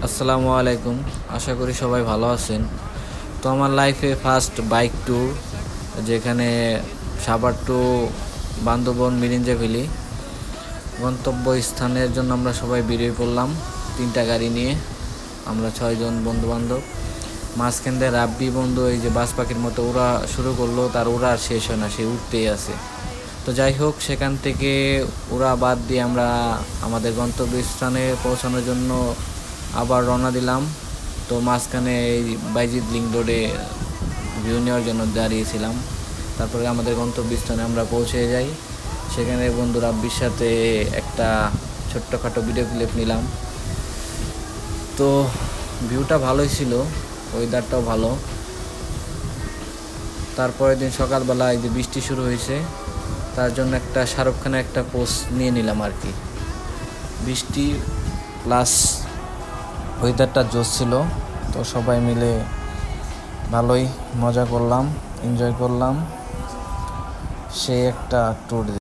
আসসালামু আলাইকুম। আশা করি সবাই ভালো আছেন। তো আমার লাইফে ফার্স্ট বাইক ট্যুর, যেখানে সাভার টু বান্দরবন মিরিঞ্জা ভ্যালি গন্তব্য স্থানের জন্য আমরা সবাই বেরিয়ে পড়লাম 3টা গাড়ি নিয়ে। আমরা 6 জন বন্ধুবান্ধব। মাঝখান দিয়ে রাব্বি বন্ধু এই যে বাজ পাখির মতো উড়া শুরু করলো, তার উড়া আর শেষ হয় না, সে উঠতেই আছে। তো যাই হোক, সেখান থেকে উড়া বাদ দিয়ে আমরা আমাদের গন্তব্যস্থানে পৌঁছানোর জন্য আবার রওনা দিলাম। তো মাঝখানে এই বাইজিদ লিঙ্ক রোডে ভিউ নেওয়ার জন্য দাঁড়িয়েছিলাম। তারপরে আমাদের গন্তব্যস্থানে আমরা পৌঁছে যাই। সেখানে বন্ধু রাব্বির সাথে একটা ছোট্টখাটো ভিডিও ক্লিপ নিলাম। তো ভিউটা ভালোই ছিল, ওয়েদারটাও ভালো। তারপরের দিন সকালবেলা এই যে বৃষ্টি শুরু হয়েছে, তার জন্য একটা শাহরুখ খানের একটা পোস্ট নিয়ে নিলাম আর কি। বৃষ্টি প্লাস ওয়েদারটা জোস ছিল। তো সবাই মিলে ভালোই মজা করলাম, এনজয় করলাম। সেই একটা ট্যুর।